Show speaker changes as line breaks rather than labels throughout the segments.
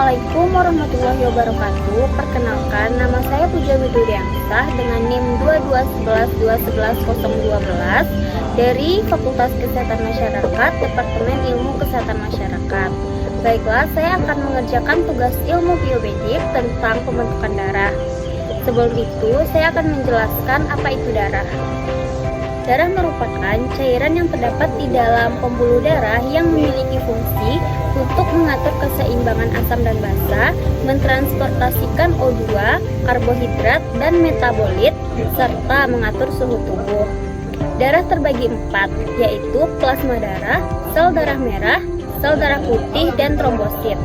Assalamualaikum warahmatullahi wabarakatuh. Perkenalkan, nama saya Puja Widuriansah dengan NIM 221121112 dari Fakultas Kesehatan Masyarakat, Departemen Ilmu Kesehatan Masyarakat. Baiklah, saya akan mengerjakan tugas ilmu biomedik tentang pembentukan darah. Sebelum itu, saya akan menjelaskan apa itu darah. Darah merupakan cairan yang terdapat di dalam pembuluh darah yang memiliki fungsi untuk mengatur keseimbangan asam dan basa, mentransportasikan O2, karbohidrat, dan metabolit, serta mengatur suhu tubuh. Darah terbagi 4, yaitu plasma darah, sel darah merah, sel darah putih, dan trombosit.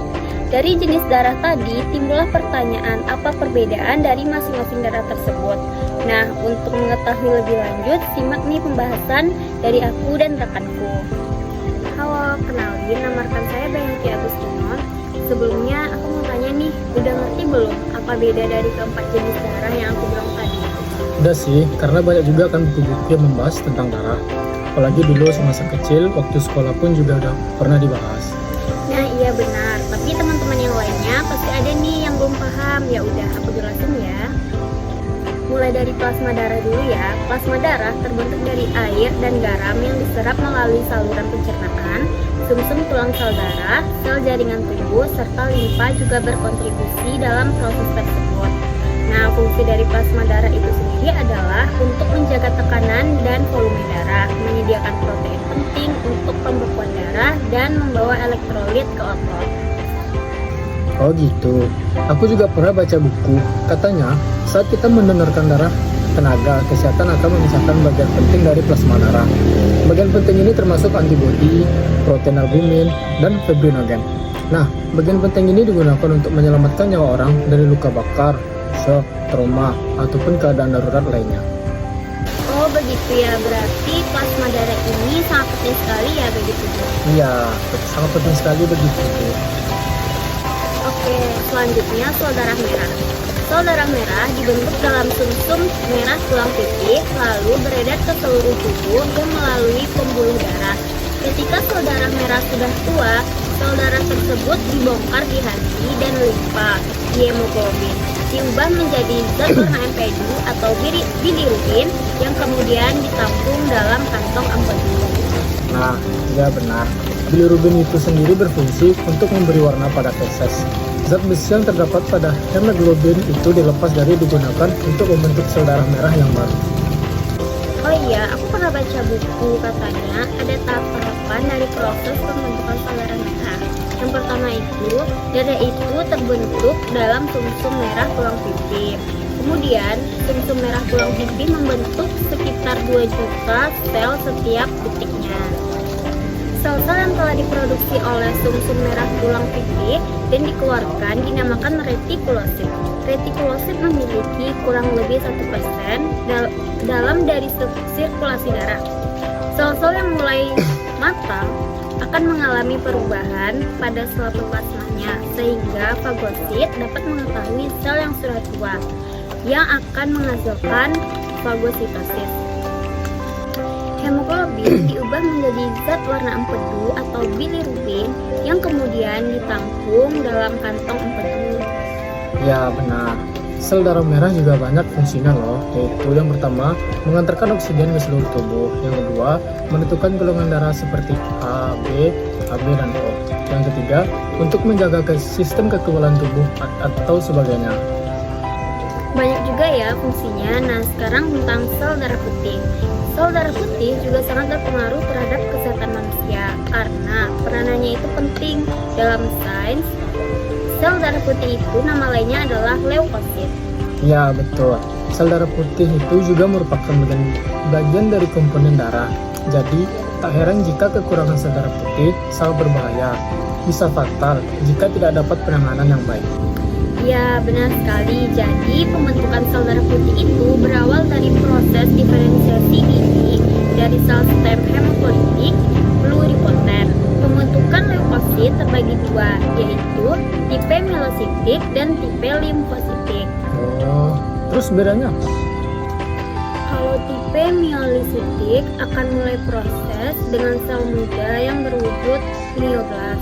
Dari jenis darah tadi, timbullah pertanyaan apa perbedaan dari masing-masing darah tersebut. Nah, untuk mengetahui lebih lanjut, simak nih pembahasan dari aku dan rekanku. Halo, kenalin, nama rekan saya Bayangki Agustinor. Sebelumnya, aku mau tanya nih, udah ngerti belum apa beda dari keempat jenis darah yang aku bilang tadi?
Udah sih, karena banyak juga kan buku-buku yang membahas tentang darah. Apalagi dulu semasa kecil, waktu sekolah pun juga udah pernah dibahas.
Nah, iya benar, tapi teman-teman yang lainnya pasti ada nih yang belum paham. Ya udah, aku jelasin ya. Mulai dari plasma darah dulu ya. Plasma darah terbentuk dari air dan garam yang diserap melalui saluran pencernaan, sumsum tulang sel darah, sel jaringan tubuh, serta limfa juga berkontribusi dalam proses tersebut. Nah, fungsi dari plasma darah itu sendiri adalah untuk menjaga tekanan dan volume darah, menyediakan protein penting untuk pembekuan darah, dan membawa elektrolit ke otot.
Oh gitu, aku juga pernah baca buku. Katanya, saat kita mendonorkan darah, tenaga kesehatan akan memisahkan bagian penting dari plasma darah. Bagian penting ini termasuk antibodi, protein albumin, dan fibrinogen. Nah, bagian penting ini digunakan untuk menyelamatkan nyawa orang dari luka bakar, shock, trauma, ataupun keadaan darurat lainnya.
Oh begitu ya, berarti plasma darah ini sangat penting sekali ya begitu.
Iya, sangat penting sekali begitu.
Oke, selanjutnya sel darah merah. Sel darah merah dibentuk dalam sumsum merah tulang pipih, lalu beredar ke seluruh tubuh dan melalui pembuluh darah. Ketika sel darah merah sudah tua, sel darah tersebut dibongkar di hati dan limfa, di hemoglobin, diubah menjadi zat warna empedu atau bilirubin yang kemudian ditampung dalam kantong empedu.
Nah, ya benar. Bilirubin itu sendiri berfungsi untuk memberi warna pada feses. Zat besi yang terdapat pada hemoglobin itu dilepas dari digunakan untuk membentuk sel darah merah yang baru.
Oh iya, aku pernah baca buku, katanya ada tahap-tahapan dari proses pembentukan sel darah merah. Yang pertama itu, darah itu terbentuk dalam sumsum merah tulang pipih. Kemudian, sumsum merah tulang pipih membentuk sekitar 2 juta sel setiap detiknya. Sel-sel yang telah diproduksi oleh sumsum merah tulang pipih dan dikeluarkan dinamakan retikulosit. Retikulosit memiliki kurang lebih 1% dalam dari sirkulasi darah. Sel-sel yang mulai matang akan mengalami perubahan pada sel plasmanya, sehingga fagosit dapat mengetahui sel yang sudah tua yang akan menghasilkan fagositosis. Hemoglobin diubah menjadi zat warna empedu atau bilirubin yang kemudian ditampung dalam kantong empedu.
Ya benar. Sel darah merah juga banyak fungsinya loh, yaitu yang pertama, mengantarkan oksigen ke seluruh tubuh. Yang kedua, menentukan golongan darah seperti A, B, AB, dan O. Yang ketiga, untuk menjaga sistem kekebalan tubuh atau sebagainya.
Banyak juga ya fungsinya. Nah, sekarang tentang sel darah putih. Sel darah putih juga sangat berpengaruh terhadap kesehatan manusia karena peranannya itu penting dalam sains. Sel darah putih itu nama lainnya adalah leukosit.
Ya betul, sel darah putih itu juga merupakan bagian dari komponen darah. Jadi, tak heran jika kekurangan sel darah putih sangat berbahaya, bisa fatal jika tidak dapat penanganan yang baik.
Ya, benar sekali. Jadi, pembentukan sel darah putih itu berawal dari proses diferensiasi ini dari sel stem hemopoietik pluripotent. Pembentukan leukosit terbagi dua, yaitu tipe mielositik dan tipe limfositik.
Oh, terus bedanya?
Kalau tipe mielositik akan mulai proses dengan sel muda yang berwujud mioblas.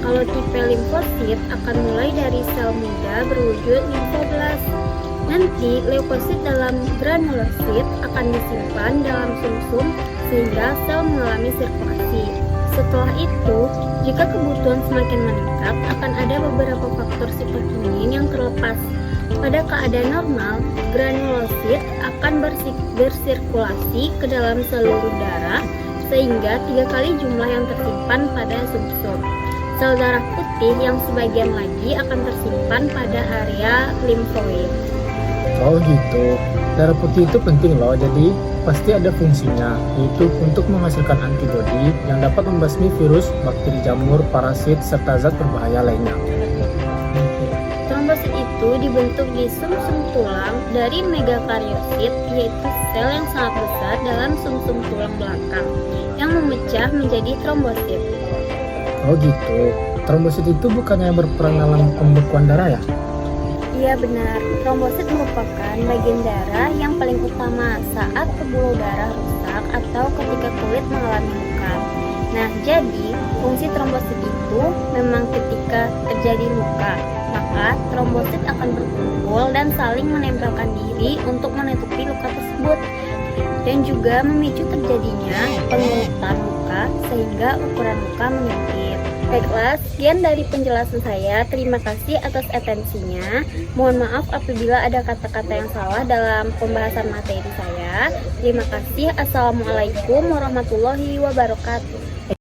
Kalau tipe limfosit akan mulai dari sel muda berwujud limfoblas. Nanti leukosit dalam granulosit akan disimpan dalam sumsum sehingga sel mengalami sirkulasi. Setelah itu, jika kebutuhan semakin meningkat, akan ada beberapa faktor sitokin yang terlepas. Pada keadaan normal, granulosit akan bersirkulasi ke dalam seluruh darah sehingga 3 kali jumlah yang tersimpan pada sumsum. Sel darah putih yang sebagian lagi akan tersimpan pada area limfoid.
Oh gitu, darah putih itu penting loh, jadi pasti ada fungsinya, yaitu untuk menghasilkan antibodi yang dapat membasmi virus, bakteri jamur, parasit, serta zat berbahaya lainnya.
Trombosit itu dibentuk di sumsum tulang dari megakariosit, yaitu sel yang sangat besar dalam sumsum tulang belakang, yang memecah menjadi trombosit.
Oh gitu, trombosit itu bukannya berperan dalam pembekuan darah ya?
Iya benar, trombosit merupakan bagian darah yang paling utama saat pembuluh darah rusak atau ketika kulit mengalami luka. Nah, jadi fungsi trombosit itu memang ketika terjadi luka, maka trombosit akan berkumpul dan saling menempelkan diri untuk menutupi luka tersebut dan juga memicu terjadinya penguatan luka sehingga ukuran luka menipis. Baiklah, sekian dari penjelasan saya. Terima kasih atas atensinya. Mohon maaf apabila ada kata-kata yang salah dalam pembahasan materi saya. Terima kasih. Assalamualaikum warahmatullahi wabarakatuh.